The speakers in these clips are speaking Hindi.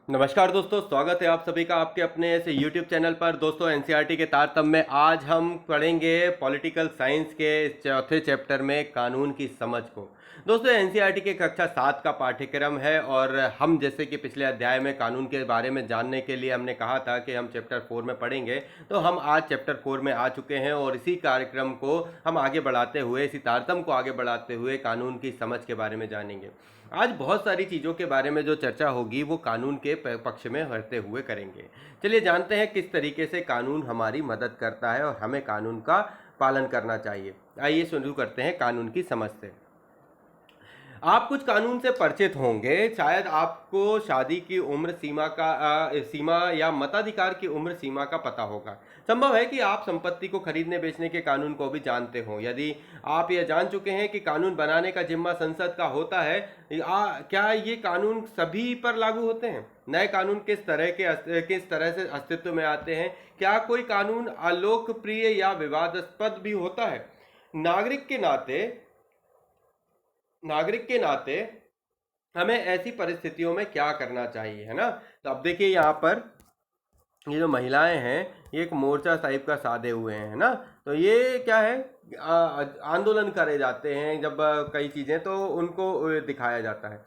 नमस्कार दोस्तों, स्वागत है आप सभी का आपके अपने ऐसे YouTube चैनल पर। दोस्तों, एनसीईआरटी के तारतम्य में आज हम पढ़ेंगे पॉलिटिकल साइंस के चौथे चैप्टर में कानून की समझ को। दोस्तों, एनसीईआरटी के कक्षा 7 का पाठ्यक्रम है और हम जैसे कि पिछले अध्याय में कानून के बारे में जानने के लिए हमने कहा था कि हम चैप्टर 4 में पढ़ेंगे, तो हम आज चैप्टर 4 में आ चुके हैं और इसी कार्यक्रम को हम आगे बढ़ाते हुए, इसी तारतम्य को आगे बढ़ाते हुए कानून की समझ के बारे में जानेंगे। आज बहुत सारी चीज़ों के बारे में जो चर्चा होगी वो कानून के पक्ष में रहते हुए करेंगे। चलिए जानते हैं किस तरीके से कानून हमारी मदद करता है और हमें कानून का पालन करना चाहिए। आइए शुरू करते हैं कानून की समझ से। आप कुछ कानून से परिचित होंगे। शायद आपको शादी की उम्र सीमा या मताधिकार की उम्र सीमा का पता होगा। संभव है कि आप संपत्ति को खरीदने बेचने के कानून को भी जानते हो। यदि आप यह जान चुके हैं कि कानून बनाने का जिम्मा संसद का होता है, क्या ये कानून सभी पर लागू होते हैं? नए कानून किस तरह से अस्तित्व में आते हैं? क्या कोई कानून अलोकप्रिय या विवादास्पद भी होता है? नागरिक के नाते नागरिक के नाते हमें ऐसी परिस्थितियों में क्या करना चाहिए, है ना? तो अब देखिए यहाँ पर ये जो महिलाएं हैं, ये एक मोर्चा टाइप का साधे हुए हैं, है ना? तो ये क्या है, आंदोलन करे जाते हैं जब कई चीजें, तो उनको दिखाया जाता है।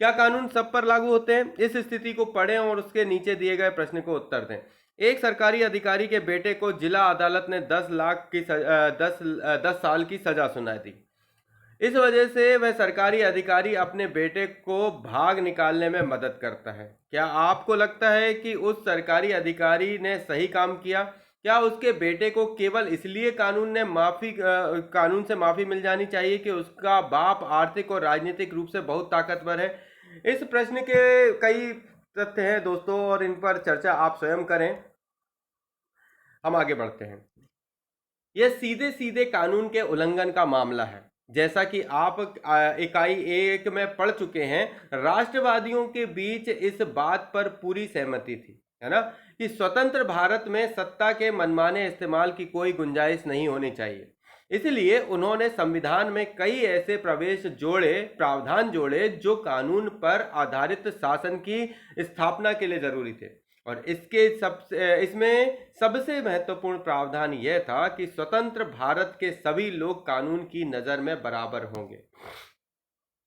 क्या कानून सब पर लागू होते हैं? इस स्थिति को पढ़ें और उसके नीचे दिए गए प्रश्न को उत्तर दें। एक सरकारी अधिकारी के बेटे को जिला अदालत ने 10 साल की सजा सुना दी। इस वजह से वह सरकारी अधिकारी अपने बेटे को भाग निकालने में मदद करता है। क्या आपको लगता है कि उस सरकारी अधिकारी ने सही काम किया? क्या उसके बेटे को केवल इसलिए कानून से माफी मिल जानी चाहिए कि उसका बाप आर्थिक और राजनीतिक रूप से बहुत ताकतवर है? इस प्रश्न के कई तथ्य हैं दोस्तों, और इन पर चर्चा आप स्वयं करें। हम आगे बढ़ते हैं। यह सीधे सीधे कानून के उल्लंघन का मामला है। जैसा कि आप इकाई 1 में पढ़ चुके हैं, राष्ट्रवादियों के बीच इस बात पर पूरी सहमति थी, है ना, कि स्वतंत्र भारत में सत्ता के मनमाने इस्तेमाल की कोई गुंजाइश नहीं होनी चाहिए। इसलिए उन्होंने संविधान में कई ऐसे प्रावधान जोड़े जो कानून पर आधारित शासन की स्थापना के लिए जरूरी थे। और इसमें सबसे महत्वपूर्ण प्रावधान यह था कि स्वतंत्र भारत के सभी लोग कानून की नजर में बराबर होंगे।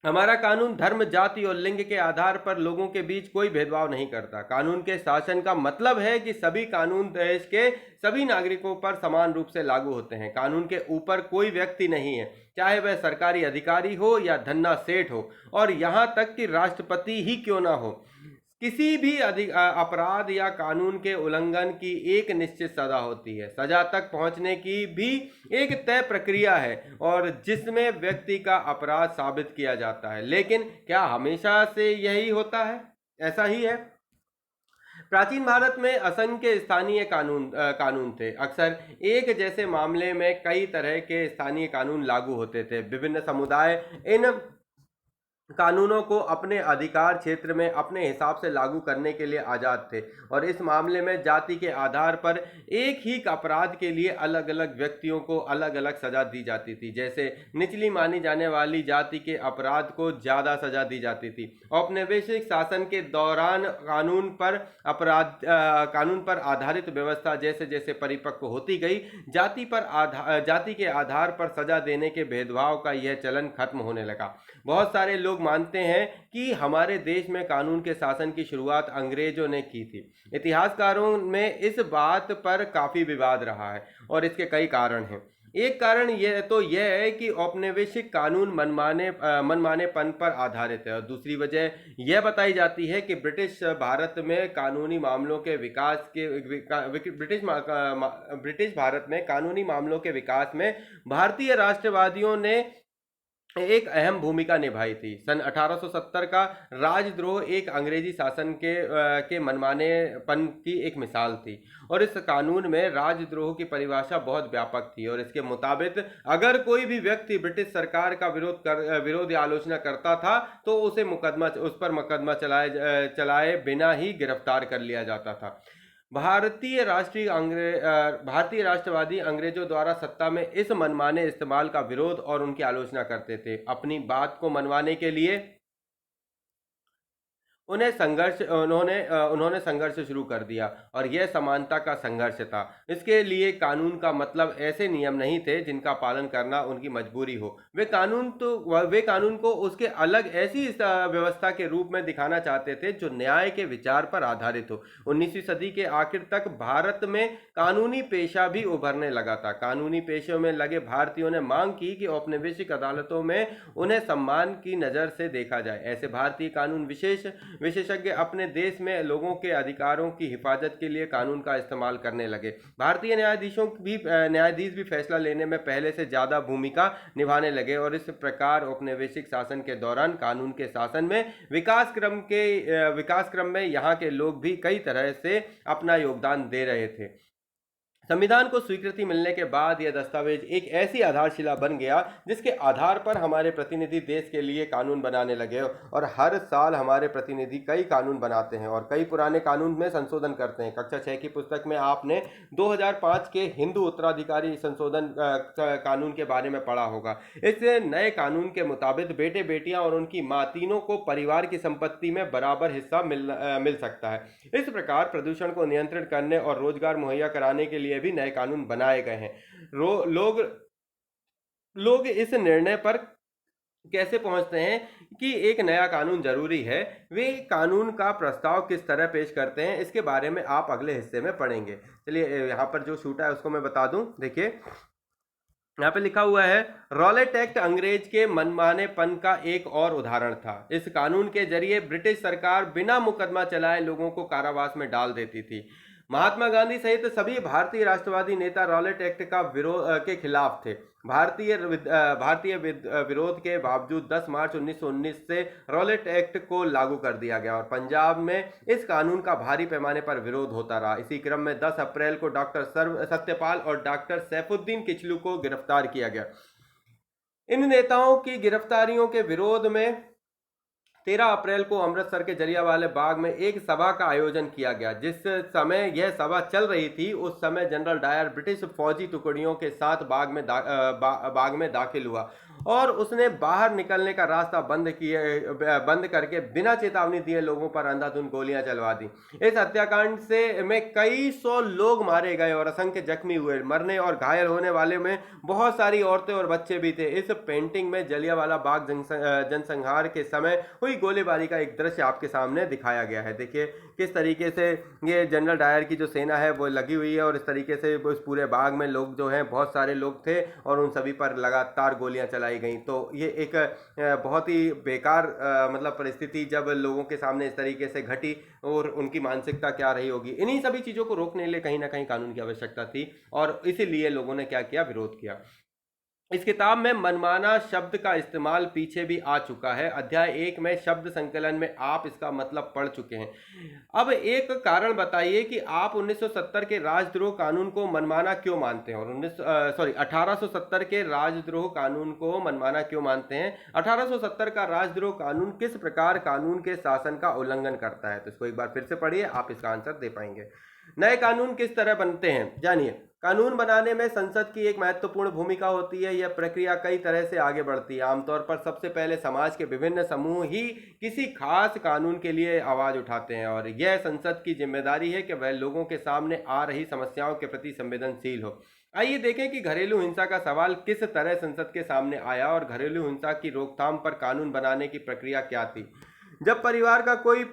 हमारा कानून धर्म, जाति और लिंग के आधार पर लोगों के बीच कोई भेदभाव नहीं करता। कानून के शासन का मतलब है कि सभी कानून देश के सभी नागरिकों पर समान रूप से लागू होते हैं। कानून के ऊपर कोई व्यक्ति नहीं है, चाहे वह सरकारी अधिकारी हो या धन्ना सेठ हो, और यहाँ तक कि राष्ट्रपति ही क्यों ना हो। किसी भी अपराध या कानून के उल्लंघन की एक निश्चित सजा होती है। सजा तक पहुंचने की भी एक तय प्रक्रिया है और जिसमें व्यक्ति का अपराध साबित किया जाता है। लेकिन क्या हमेशा से यही होता है? ऐसा ही है। प्राचीन भारत में असंख्य स्थानीय कानून थे। अक्सर एक जैसे मामले में कई तरह के स्थानीय कानून लागू होते थे। विभिन्न समुदाय इन कानूनों को अपने अधिकार क्षेत्र में अपने हिसाब से लागू करने के लिए आज़ाद थे, और इस मामले में जाति के आधार पर एक ही अपराध के लिए अलग अलग व्यक्तियों को अलग अलग सजा दी जाती थी। जैसे निचली मानी जाने वाली जाति के अपराध को ज़्यादा सजा दी जाती थी। औपनिवेशिक शासन के दौरान कानून पर आधारित व्यवस्था जैसे जैसे परिपक्व होती गई, जाति के आधार पर सजा देने के भेदभाव का यह चलन खत्म होने लगा। बहुत सारे लोग मानते हैं कि हमारे देश में कानून के शासन की शुरुआत अंग्रेजों ने की थी। इतिहासकारों में इस बात पर काफी विवाद रहा है और इसके कई कारण हैं। एक कारण यह है कि औपनिवेशिक कानून मनमानेपन पर आधारित है, और दूसरी वजह यह बताई जाती है कि ब्रिटिश भारत में कानूनी मामलों के विकास में भारतीय राष्ट्रवादियों ने एक अहम भूमिका निभाई थी। सन 1870 का राजद्रोह एक अंग्रेजी शासन के मनमानेपन की एक मिसाल थी, और इस कानून में राजद्रोह की परिभाषा बहुत व्यापक थी, और इसके मुताबिक अगर कोई भी व्यक्ति ब्रिटिश सरकार का विरोध या आलोचना करता था तो उस पर मुकदमा चलाए बिना ही गिरफ्तार कर लिया जाता था। भारतीय राष्ट्रवादी अंग्रेजों द्वारा सत्ता में इस मनमाने इस्तेमाल का विरोध और उनकी आलोचना करते थे। अपनी बात को मनवाने के लिए उन्होंने संघर्ष शुरू कर दिया और यह समानता का संघर्ष था। इसके लिए कानून का मतलब ऐसे नियम नहीं थे जिनका पालन करना उनकी मजबूरी हो। वे कानून को उसके अलग ऐसी व्यवस्था के रूप में दिखाना चाहते थे जो न्याय के विचार पर आधारित हो। 19वीं सदी के आखिर तक भारत में कानूनी पेशा भी उभरने लगा था। कानूनी पेशों में लगे भारतीयों ने मांग की कि औपनिवेशिक अदालतों में उन्हें सम्मान की नज़र से देखा जाए। ऐसे भारतीय कानून विशेषज्ञ अपने देश में लोगों के अधिकारों की हिफाजत के लिए कानून का इस्तेमाल करने लगे। भारतीय न्यायाधीश भी फैसला लेने में पहले से ज़्यादा भूमिका निभाने लगे और इस प्रकार औपनिवेशिक शासन के दौरान कानून के शासन में विकास क्रम में यहाँ के लोग भी कई तरह से अपना योगदान दे रहे थे। संविधान को स्वीकृति मिलने के बाद यह दस्तावेज एक ऐसी आधारशिला बन गया जिसके आधार पर हमारे प्रतिनिधि देश के लिए कानून बनाने लगे और हर साल हमारे प्रतिनिधि कई कानून बनाते हैं और कई पुराने कानून में संशोधन करते हैं। कक्षा 6 की पुस्तक में आपने 2005 के हिंदू उत्तराधिकारी संशोधन कानून के बारे में पढ़ा होगा। इस नए कानून के मुताबिक बेटे बेटियां और उनकी मां तीनों को परिवार की संपत्ति में बराबर हिस्सा मिल सकता है। इस प्रकार प्रदूषण को नियंत्रित करने और रोजगार मुहैया कराने के लिए भी नए कानून बनाए गए हैं। लोग इस निर्णय पर कैसे पहुंचते हैं कि एक नया कानून जरूरी है, वे कानून का प्रस्ताव किस तरह पेश करते हैं, इसके बारे में आप अगले हिस्से में पढ़ेंगे। चलिए यहाँ पर जो शूट है उसको मैं बता दूं। देखिए यहाँ पे लिखा हुआ है, रॉलेट एक्ट अंग्रेज के मनमानेपन का एक और उदाहरण था। इस कानून के जरिए ब्रिटिश सरकार बिना मुकदमा चलाए लोगों को कारावास में डाल देती थी। महात्मा गांधी सहित सभी भारतीय राष्ट्रवादी नेता रॉलेट एक्ट का विरोध के खिलाफ थे। भारतीय विरोध के बावजूद 10 मार्च 1919 से रॉलेट एक्ट को लागू कर दिया गया और पंजाब में इस कानून का भारी पैमाने पर विरोध होता रहा। इसी क्रम में 10 अप्रैल को डॉक्टर सत्यपाल और डॉक्टर सैफुद्दीन किचलू को गिरफ्तार किया गया। इन नेताओं की गिरफ्तारियों के विरोध में 13 अप्रैल को अमृतसर के जलियांवाला बाग में एक सभा का आयोजन किया गया। जिस समय यह सभा चल रही थी उस समय जनरल डायर ब्रिटिश फौजी टुकड़ियों के साथ बाग में दाखिल हुआ और उसने बाहर निकलने का रास्ता बंद करके बिना चेतावनी दिए लोगों पर अंधाधुंध गोलियां चलवा दी। इस हत्याकांड में कई सौ लोग मारे गए और असंख्य जख्मी हुए। मरने और घायल होने वाले में बहुत सारी औरतें और बच्चे भी थे। इस पेंटिंग में जलियांवाला बाग जनसंहार के समय हुई गोलीबारी का एक दृश्य आपके सामने दिखाया गया है। देखिए किस तरीके से ये जनरल डायर की जो सेना है वो लगी हुई है और इस तरीके से उस पूरे बाग में लोग जो हैं, बहुत सारे लोग थे और उन सभी पर लगातार गोलियां चलाई गई। तो ये एक बहुत ही बेकार मतलब परिस्थिति जब लोगों के सामने इस तरीके से घटी और उनकी मानसिकता क्या रही होगी। इन्हीं सभी चीज़ों को रोकने के लिए कहीं ना कहीं कानून की आवश्यकता थी और इसीलिए लोगों ने क्या किया, विरोध किया। इस किताब में मनमाना शब्द का इस्तेमाल पीछे भी आ चुका है। अध्याय 1 में शब्द संकलन में आप इसका मतलब पढ़ चुके हैं। अब एक कारण बताइए कि आप 1970 के राजद्रोह कानून को मनमाना क्यों मानते हैं और 1870 के राजद्रोह कानून को मनमाना क्यों मानते हैं। 1870 का राजद्रोह कानून किस प्रकार कानून के शासन का उल्लंघन करता है, तो इसको एक बार फिर से पढ़िए, आप इसका आंसर दे पाएंगे। नए कानून किस तरह बनते हैं, जानिए। कानून बनाने में संसद की एक महत्वपूर्ण भूमिका होती है। यह प्रक्रिया कई तरह से आगे बढ़ती है। आमतौर पर सबसे पहले समाज के विभिन्न समूह ही किसी खास कानून के लिए आवाज उठाते हैं और यह संसद की जिम्मेदारी है कि वह लोगों के सामने आ रही समस्याओं के प्रति संवेदनशील हो। आइए देखें कि घरेलू हिंसा का सवाल किस तरह संसद के सामने आया और घरेलू हिंसा की रोकथाम पर कानून बनाने की प्रक्रिया क्या थी। जब परिवार का कोई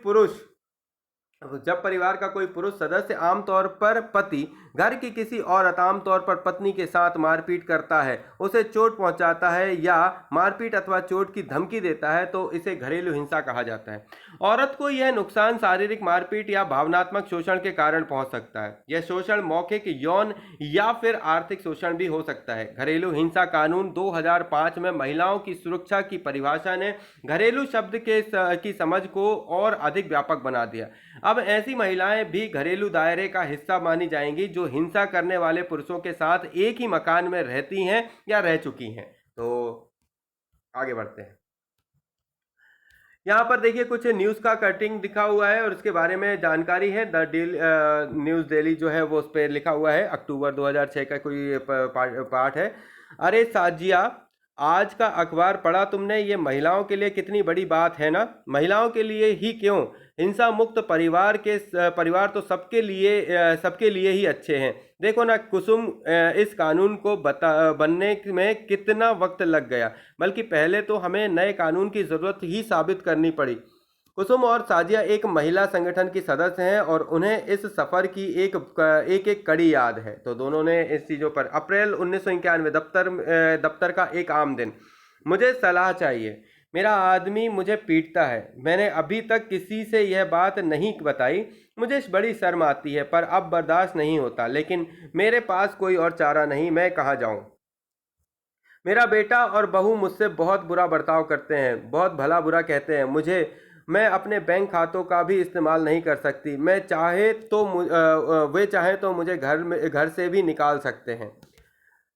पुरुष सदस्य, आमतौर पर पति, घर की किसी औरत, आमतौर पर पत्नी के साथ मारपीट करता है, उसे चोट पहुंचाता है या मारपीट अथवा चोट की धमकी देता है तो इसे घरेलू हिंसा कहा जाता है। औरत को यह नुकसान शारीरिक मारपीट या भावनात्मक शोषण के कारण पहुंच सकता है। यह शोषण मौखिक, यौन या फिर आर्थिक शोषण भी हो सकता है। घरेलू हिंसा कानून 2005 में महिलाओं की सुरक्षा की परिभाषा ने घरेलू शब्द की समझ को और अधिक व्यापक बना दिया। अब ऐसी महिलाएं भी घरेलू दायरे का हिस्सा मानी जाएंगी जो हिंसा करने वाले पुरुषों के साथ एक ही मकान में रहती हैं या रह चुकी हैं। तो आगे बढ़ते हैं। यहाँ पर देखिए कुछ न्यूज़ का कटिंग दिखा हुआ है और इसके बारे में जानकारी है। न्यूज़ डेली जो है वो उस पर लिखा हुआ है, अक्टूबर 2006 का कोई पाठ है। अरे साजिया, आज का अखबार पढ़ा तुमने? ये महिलाओं के लिए कितनी बड़ी बात है ना। महिलाओं के लिए ही क्यों, हिंसा मुक्त परिवार तो सबके लिए ही अच्छे हैं। देखो ना कुसुम, इस कानून को बनने में कितना वक्त लग गया, बल्कि पहले तो हमें नए कानून की ज़रूरत ही साबित करनी पड़ी। कुसुम और साजिया एक महिला संगठन की सदस्य हैं और उन्हें इस सफ़र की एक कड़ी याद है। तो दोनों ने इस चीज़ों पर अप्रैल 1991 दफ्तर का एक आम दिन। मुझे सलाह चाहिए, मेरा आदमी मुझे पीटता है। मैंने अभी तक किसी से यह बात नहीं बताई, मुझे बड़ी शर्म आती है, पर अब बर्दाश्त नहीं होता। लेकिन मेरे पास कोई और चारा नहीं, मैं कहाँ जाऊँ। मेरा बेटा और बहू मुझसे बहुत बुरा बर्ताव करते हैं, बहुत भला बुरा कहते हैं मुझे। मैं अपने बैंक खातों का भी इस्तेमाल नहीं कर सकती। वे चाहे तो मुझे घर से भी निकाल सकते हैं।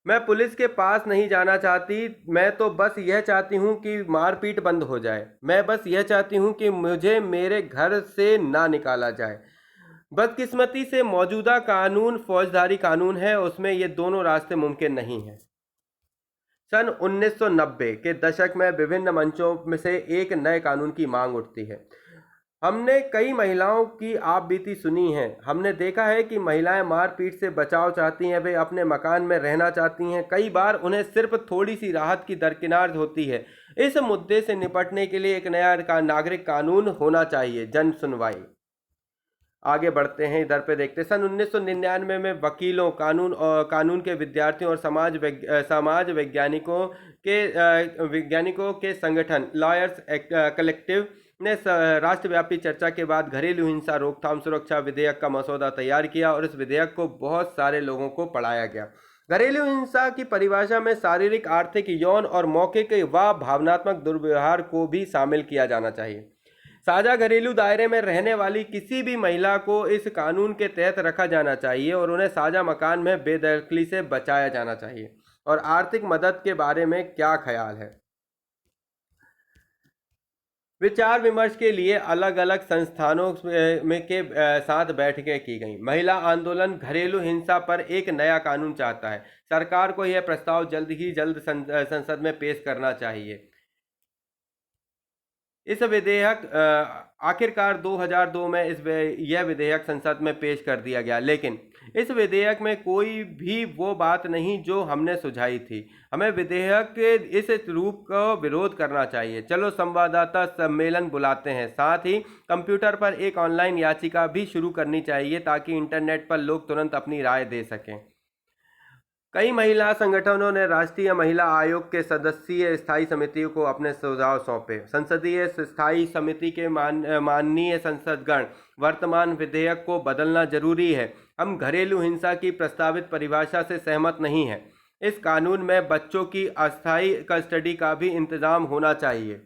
मैं पुलिस के पास नहीं जाना चाहती। मैं तो बस यह चाहती हूँ कि मारपीट बंद हो जाए। मैं बस यह चाहती हूँ कि मुझे मेरे घर से ना निकाला जाए। बदकिस्मती से मौजूदा कानून फौजदारी कानून है, उसमें ये दोनों रास्ते मुमकिन नहीं हैं। सन 1990 के दशक में विभिन्न मंचों में से एक नए कानून की मांग उठती है। हमने कई महिलाओं की आप बीती सुनी है। हमने देखा है कि महिलाएं मारपीट से बचाव चाहती हैं, वे अपने मकान में रहना चाहती हैं। कई बार उन्हें सिर्फ थोड़ी सी राहत की दरकिनार होती है। इस मुद्दे से निपटने के लिए एक नया नागरिक कानून होना चाहिए। जन सुनवाई। आगे बढ़ते हैं, इधर पे देखते हैं। सन 1999 में कानून के विद्यार्थियों और वैज्ञानिकों के संगठन लॉयर्स कलेक्टिव ने राष्ट्रव्यापी चर्चा के बाद घरेलू हिंसा रोकथाम सुरक्षा विधेयक का मसौदा तैयार किया और इस विधेयक को बहुत सारे लोगों को पढ़ाया गया। घरेलू हिंसा की परिभाषा में शारीरिक, आर्थिक, यौन और मौखिक व भावनात्मक दुर्व्यवहार को भी शामिल किया जाना चाहिए। साझा घरेलू दायरे में रहने वाली किसी भी महिला को इस कानून के तहत रखा जाना चाहिए और उन्हें साझा मकान में बेदखली से बचाया जाना चाहिए। और आर्थिक मदद के बारे में क्या ख्याल है? विचार विमर्श के लिए अलग अलग संस्थानों साथ बैठकें की गई। महिला आंदोलन घरेलू हिंसा पर एक नया कानून चाहता है। सरकार को यह प्रस्ताव जल्द संसद में पेश करना चाहिए। इस विधेयक आखिरकार 2002 में यह विधेयक संसद में पेश कर दिया गया, लेकिन इस विधेयक में कोई भी वो बात नहीं जो हमने सुझाई थी। हमें विधेयक के इस रूप का विरोध करना चाहिए। चलो संवाददाता सम्मेलन बुलाते हैं। साथ ही कंप्यूटर पर एक ऑनलाइन याचिका भी शुरू करनी चाहिए ताकि इंटरनेट पर लोग तुरंत अपनी राय दे सकें। कई महिला संगठनों ने राष्ट्रीय महिला आयोग के सदस्यीय स्थायी समितियों को अपने सुझाव सौंपे। संसदीय स्थायी समिति के माननीय संसदगण, वर्तमान विधेयक को बदलना जरूरी है। हम घरेलू हिंसा की प्रस्तावित परिभाषा से सहमत नहीं हैं। इस कानून में बच्चों की अस्थायी कस्टडी का भी इंतजाम होना चाहिए।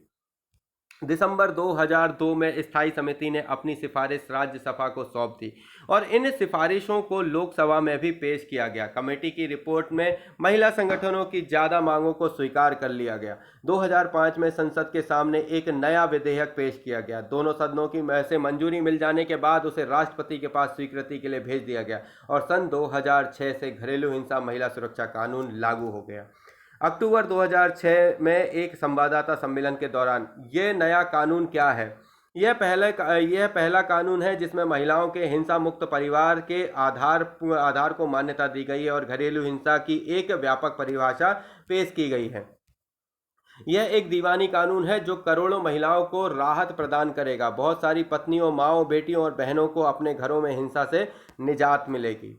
दिसंबर 2002 में स्थायी समिति ने अपनी सिफारिश राज्यसभा को सौंप दी और इन सिफारिशों को लोकसभा में भी पेश किया गया। कमेटी की रिपोर्ट में महिला संगठनों की ज़्यादा मांगों को स्वीकार कर लिया गया। 2005 में संसद के सामने एक नया विधेयक पेश किया गया। दोनों सदनों की से मंजूरी मिल जाने के बाद उसे राष्ट्रपति के पास स्वीकृति के लिए भेज दिया गया और सन 2006 से घरेलू हिंसा महिला सुरक्षा कानून लागू हो गया। अक्टूबर 2006 में एक संवाददाता सम्मेलन के दौरान ये नया कानून क्या है? यह पहला कानून है जिसमें महिलाओं के हिंसा मुक्त परिवार के आधार को मान्यता दी गई है और घरेलू हिंसा की एक व्यापक परिभाषा पेश की गई है। यह एक दीवानी कानून है जो करोड़ों महिलाओं को राहत प्रदान करेगा। बहुत सारी पत्नियों, माँओं, बेटियों और बहनों को अपने घरों में हिंसा से निजात मिलेगी।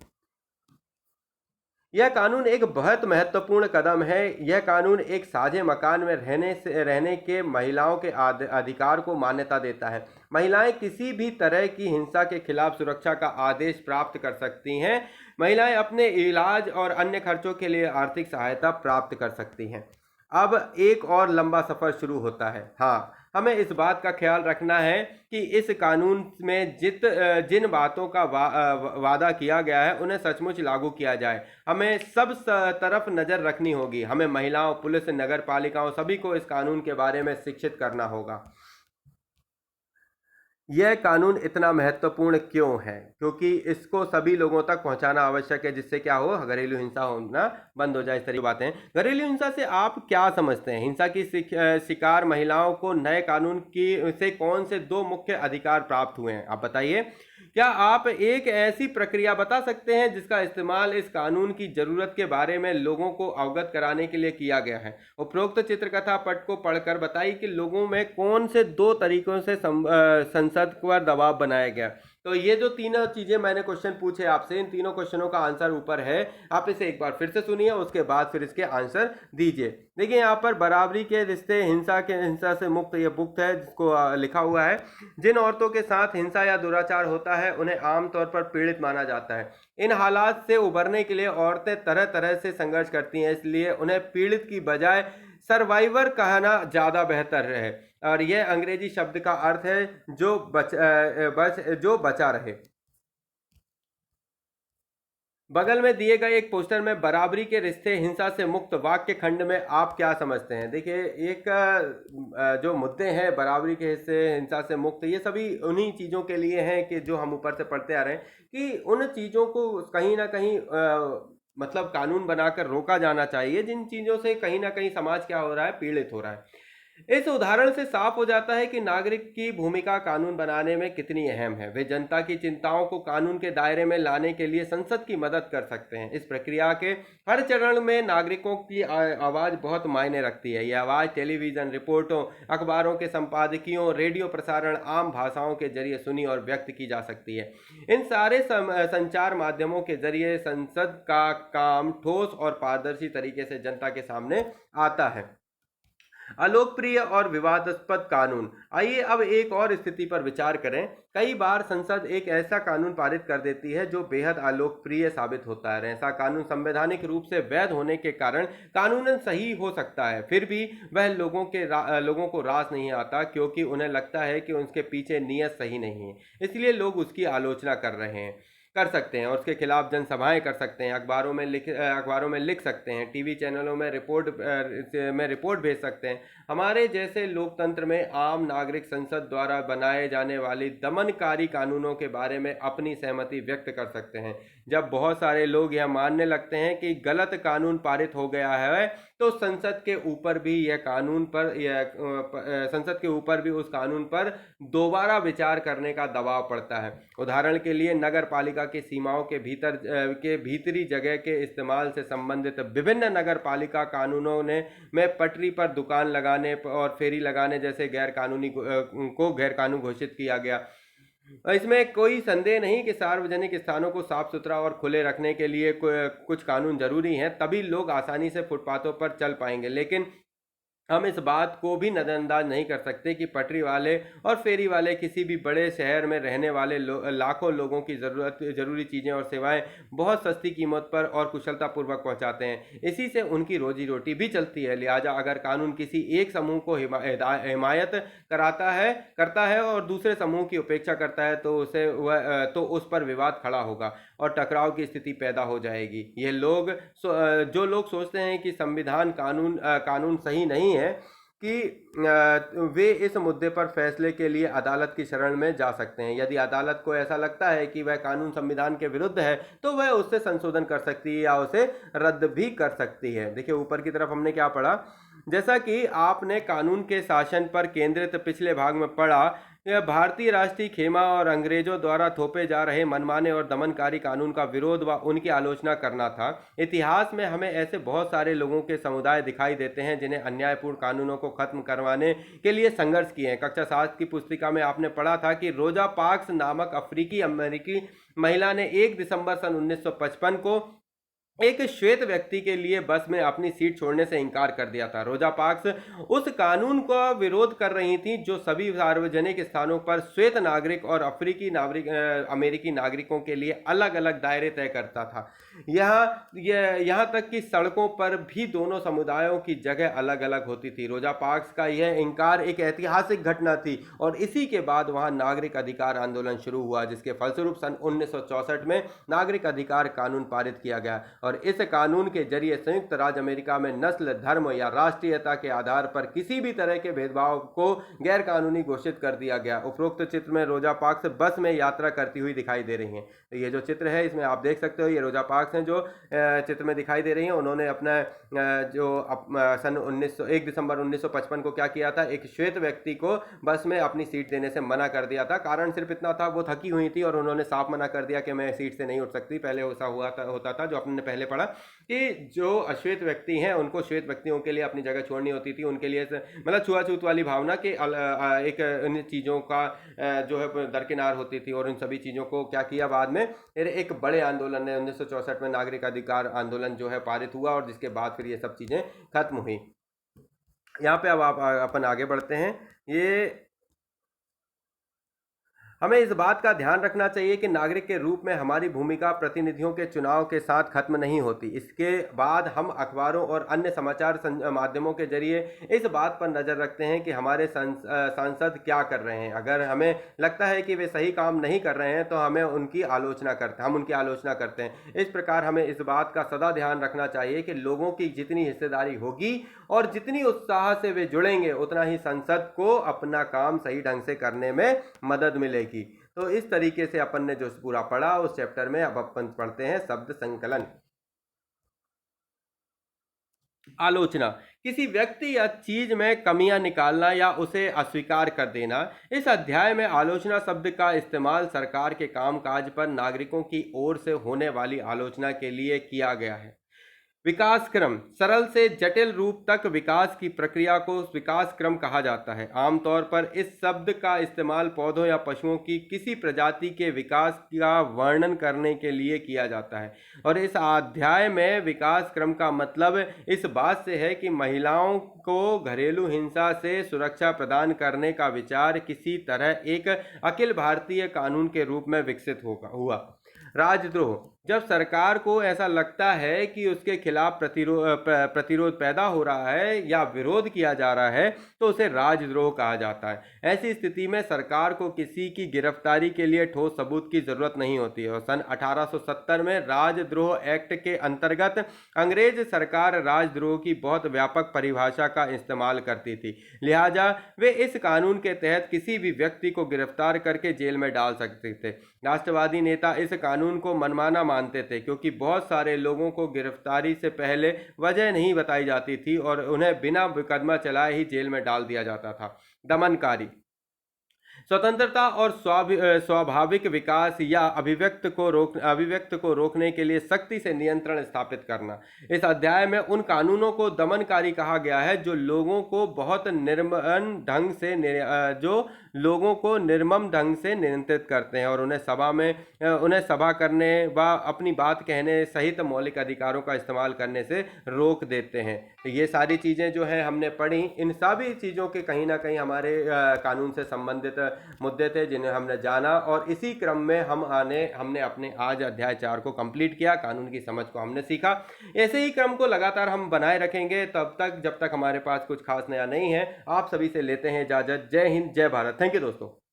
यह कानून एक बहुत महत्वपूर्ण कदम है। यह कानून एक साझे मकान में रहने के महिलाओं के अधिकार को मान्यता देता है। महिलाएं किसी भी तरह की हिंसा के खिलाफ सुरक्षा का आदेश प्राप्त कर सकती हैं। महिलाएं अपने इलाज और अन्य खर्चों के लिए आर्थिक सहायता प्राप्त कर सकती हैं। अब एक और लंबा सफ़र शुरू होता है। हाँ, हमें इस बात का ख्याल रखना है कि इस कानून में जिन बातों का वादा किया गया है उन्हें सचमुच लागू किया जाए। हमें सब तरफ नज़र रखनी होगी। हमें महिलाओं, पुलिस, नगर पालिकाओं सभी को इस कानून के बारे में शिक्षित करना होगा। यह कानून इतना महत्वपूर्ण क्यों है? क्योंकि इसको सभी लोगों तक पहुंचाना आवश्यक है, जिससे क्या हो, घरेलू हिंसा होना बंद हो जाए। इस तरह की बातें। घरेलू हिंसा से आप क्या समझते हैं? हिंसा की शिकार महिलाओं को नए कानून की से कौन से दो मुख्य अधिकार प्राप्त हुए हैं, आप बताइए। क्या आप एक ऐसी प्रक्रिया बता सकते हैं जिसका इस्तेमाल इस कानून की जरूरत के बारे में लोगों को अवगत कराने के लिए किया गया है? उपरोक्त चित्रकथा पट को पढ़कर बताइए कि लोगों में कौन से दो तरीकों से संसद पर दबाव बनाया गया। तो ये जो तीनों चीजें मैंने क्वेश्चन पूछे आपसे, इन तीनों क्वेश्चनों का आंसर ऊपर है। आप इसे एक बार फिर से सुनिए, उसके बाद फिर इसके आंसर दीजिए। देखिए यहाँ पर बराबरी के रिश्ते हिंसा से मुक्त, ये बुक है जिसको लिखा हुआ है। जिन औरतों के साथ हिंसा या दुराचार होता है उन्हें आमतौर पर पीड़ित माना जाता है। इन हालात से उबरने के लिए औरतें तरह तरह से संघर्ष करती हैं, इसलिए उन्हें पीड़ित की बजाय सर्वाइवर कहना ज्यादा बेहतर है। और यह अंग्रेजी शब्द का अर्थ है जो बचा रहे। बगल में दिए गए एक पोस्टर में बराबरी के रिश्ते हिंसा से मुक्त वाक्य खंड में आप क्या समझते हैं? देखिए, एक जो मुद्दे हैं बराबरी के हिस्से, हिंसा से मुक्त, ये सभी उन्हीं चीज़ों के लिए हैं कि जो हम ऊपर से पढ़ते आ रहे हैं कि उन चीज़ों को कहीं ना कहीं मतलब कानून बनाकर रोका जाना चाहिए, जिन चीज़ों से कहीं ना कहीं समाज क्या हो रहा है, पीड़ित हो रहा है। इस उदाहरण से साफ हो जाता है कि नागरिक की भूमिका कानून बनाने में कितनी अहम है। वे जनता की चिंताओं को कानून के दायरे में लाने के लिए संसद की मदद कर सकते हैं। इस प्रक्रिया के हर चरण में नागरिकों की आवाज़ बहुत मायने रखती है। यह आवाज़ टेलीविज़न रिपोर्टों, अखबारों के संपादकीयों, रेडियो प्रसारण, आम भाषाओं के जरिए सुनी और व्यक्त की जा सकती है। इन सारे संचार माध्यमों के जरिए संसद का काम ठोस और पारदर्शी तरीके से जनता के सामने आता है। अलोकप्रिय और विवादास्पद कानून। आइए अब एक और स्थिति पर विचार करें। कई बार संसद एक ऐसा कानून पारित कर देती है जो बेहद अलोकप्रिय साबित होता है। ऐसा कानून संवैधानिक रूप से वैध होने के कारण कानूनन सही हो सकता है, फिर भी वह लोगों को रास नहीं आता, क्योंकि उन्हें लगता है कि उसके पीछे नीयत सही नहीं है। इसलिए लोग उसकी आलोचना कर सकते हैं और उसके खिलाफ जनसभाएं कर सकते हैं, अखबारों में लिख सकते हैं, टीवी चैनलों में रिपोर्ट भेज सकते हैं। हमारे जैसे लोकतंत्र में आम नागरिक संसद द्वारा बनाए जाने वाली दमनकारी कानूनों के बारे में अपनी सहमति व्यक्त कर सकते हैं। जब बहुत सारे लोग यह मानने लगते हैं कि गलत कानून पारित हो गया है, तो संसद के ऊपर भी उस कानून पर दोबारा विचार करने का दबाव पड़ता है। उदाहरण के लिए, नगर पालिका की सीमाओं के भीतरी जगह के इस्तेमाल से संबंधित विभिन्न नगर पालिका कानूनों में पटरी पर दुकान लगाने और फेरी लगाने जैसे गैर कानूनी घोषित किया गया। इसमें कोई संदेह नहीं कि सार्वजनिक स्थानों को साफ सुथरा और खुले रखने के लिए कुछ कानून जरूरी हैं, तभी लोग आसानी से फुटपाथों पर चल पाएंगे। लेकिन हम इस बात को भी नज़रअंदाज नहीं कर सकते कि पटरी वाले और फेरी वाले किसी भी बड़े शहर में रहने वाले लाखों लोगों की ज़रूरी चीज़ें और सेवाएं बहुत सस्ती कीमत पर और कुशलतापूर्वक पहुंचाते हैं। इसी से उनकी रोजी रोटी भी चलती है। लिहाजा अगर कानून किसी एक समूह को हिमायत करता है और दूसरे समूह की उपेक्षा करता है, तो उस पर विवाद खड़ा होगा और टकराव की स्थिति पैदा हो जाएगी। जो लोग सोचते हैं कि संविधान कानून सही नहीं है, कि वे इस मुद्दे पर फैसले के लिए अदालत की शरण में जा सकते हैं। यदि अदालत को ऐसा लगता है कि वह कानून संविधान के विरुद्ध है, तो वह उससे संशोधन कर सकती है या उसे रद्द भी कर सकती है। देखिए, ऊपर की तरफ हमने क्या पढ़ा, जैसा कि आपने कानून के शासन पर केंद्रित पिछले भाग में पढ़ा, यह भारतीय राष्ट्रीय खेमा और अंग्रेजों द्वारा थोपे जा रहे मनमाने और दमनकारी कानून का विरोध व उनकी आलोचना करना था। इतिहास में हमें ऐसे बहुत सारे लोगों के समुदाय दिखाई देते हैं जिन्हें अन्यायपूर्ण कानूनों को खत्म करवाने के लिए संघर्ष किए हैं। कक्षा 7 की पुस्तिका में आपने पढ़ा था कि रोजा पार्क्स नामक अफ्रीकी अमेरिकी महिला ने 1 दिसंबर सन 1955 को एक श्वेत व्यक्ति के लिए बस में अपनी सीट छोड़ने से इनकार कर दिया था। रोजा पार्क्स उस कानून का विरोध कर रही थी जो सभी सार्वजनिक स्थानों पर श्वेत नागरिक और अमेरिकी नागरिकों के लिए अलग अलग दायरे तय करता था। यहाँ तक कि सड़कों पर भी दोनों समुदायों की जगह अलग अलग होती थी। रोजा पार्क्स का यह इनकार एक ऐतिहासिक घटना थी और इसी के बाद वहाँ नागरिक अधिकार आंदोलन शुरू हुआ, जिसके फलस्वरूप सन 1964 में नागरिक अधिकार कानून पारित किया गया और इस कानून के जरिए संयुक्त राज्य अमेरिका में नस्ल, धर्म या राष्ट्रीयता के आधार पर किसी भी तरह के भेदभाव को गैर कानूनी घोषित कर दिया गया। उपरोक्त चित्र में रोजा पार्क्स बस में यात्रा करती हुई दिखाई दे रही हैं। तो ये जो चित्र है इसमें आप देख सकते हो, ये रोजा पार्क्स हैं जो चित्र में दिखाई दे रही हैं। उन्होंने अपना जो सन 1 दिसंबर 1955 को क्या किया था, एक श्वेत व्यक्ति को बस में अपनी सीट देने से मना कर दिया था। कारण सिर्फ इतना था, वो थकी हुई थी और उन्होंने साफ मना कर दिया कि मैं सीट से नहीं उठ सकती। पहले ऐसा होता था, जो आपने पहले पढ़ा, कि जो अश्वेत व्यक्ति हैं उनको श्वेत व्यक्तियों के लिए अपनी जगह छोड़नी होती थी। उनके लिए मतलब छुआछूत वाली भावना कि एक इन चीज़ों का जो है दरकिनार होती थी। और इन सभी चीज़ों को क्या किया बाद में, एक बड़े आंदोलन ने 1964 में नागरिक अधिकार आंदोलन जो है पारित हुआ, और जिसके बाद फिर ये सब चीज़ें खत्म हुई। यहाँ पे अब आप अपन आगे बढ़ते हैं। ये हमें इस बात का ध्यान रखना चाहिए कि नागरिक के रूप में हमारी भूमिका प्रतिनिधियों के चुनाव के साथ खत्म नहीं होती। इसके बाद हम अखबारों और अन्य समाचार माध्यमों के जरिए इस बात पर नज़र रखते हैं कि हमारे सांसद क्या कर रहे हैं। अगर हमें लगता है कि वे सही काम नहीं कर रहे हैं तो हम उनकी आलोचना करते हैं। इस प्रकार हमें इस बात का सदा ध्यान रखना चाहिए कि लोगों की जितनी हिस्सेदारी होगी और जितनी उत्साह से वे जुड़ेंगे, उतना ही संसद को अपना काम सही ढंग से करने में मदद मिलेगी। तो इस तरीके से अपन ने जो पूरा पढ़ा उस चैप्टर में अब अपन पढ़ते हैं शब्द संकलन। आलोचना, किसी व्यक्ति या चीज में कमियां निकालना या उसे अस्वीकार कर देना। इस अध्याय में आलोचना शब्द का इस्तेमाल सरकार के कामकाज पर नागरिकों की ओर से होने वाली आलोचना के लिए किया गया है। विकास क्रम, सरल से जटिल रूप तक विकास की प्रक्रिया को विकास क्रम कहा जाता है। आमतौर पर इस शब्द का इस्तेमाल पौधों या पशुओं की किसी प्रजाति के विकास का वर्णन करने के लिए किया जाता है। और इस अध्याय में विकास क्रम का मतलब इस बात से है कि महिलाओं को घरेलू हिंसा से सुरक्षा प्रदान करने का विचार किसी तरह एक अखिल भारतीय कानून के रूप में विकसित हुआ। राजद्रोह, जब सरकार को ऐसा लगता है कि उसके खिलाफ प्रतिरोध पैदा हो रहा है या विरोध किया जा रहा है तो उसे राजद्रोह कहा जाता है। ऐसी स्थिति में सरकार को किसी की गिरफ्तारी के लिए ठोस सबूत की जरूरत नहीं होती है। और सन 1870 में राजद्रोह एक्ट के अंतर्गत अंग्रेज सरकार राजद्रोह की बहुत व्यापक परिभाषा का इस्तेमाल करती थी। लिहाजा वे इस कानून के तहत किसी भी व्यक्ति को गिरफ्तार करके जेल में डाल सकते थे। राष्ट्रवादी नेता इस कानून को मनमाना मानते थे, क्योंकि बहुत सारे लोगों को गिरफ्तारी से पहले वजह नहीं बताई जाती थी और उन्हें बिना मुकदमा चलाए ही जेल में डाल दिया जाता था। दमनकारी, स्वतंत्रता और स्वाभाविक विकास या अभिव्यक्त को रोकने के लिए सख्ती से नियंत्रण स्थापित करना। इस अध्याय में उन कानूनों को दमनकारी कहा गया है जो लोगों को निर्मम ढंग से नियंत्रित करते हैं और उन्हें सभा करने व अपनी बात कहने सहित मौलिक अधिकारों का इस्तेमाल करने से रोक देते हैं। तो ये सारी चीज़ें जो है हमने पढ़ी, इन सभी चीज़ों के कहीं ना कहीं हमारे कानून से संबंधित मुद्दे थे जिन्हें हमने जाना। और इसी क्रम में हमने अपने आज अध्याय 4 को कंप्लीट किया, कानून की समझ को हमने सीखा। ऐसे ही क्रम को लगातार हम बनाए रखेंगे तब तक जब तक हमारे पास कुछ खास नया नहीं है। आप सभी से लेते हैं इजाज़त। जय हिंद, जय भारत। थैंक यू दोस्तों।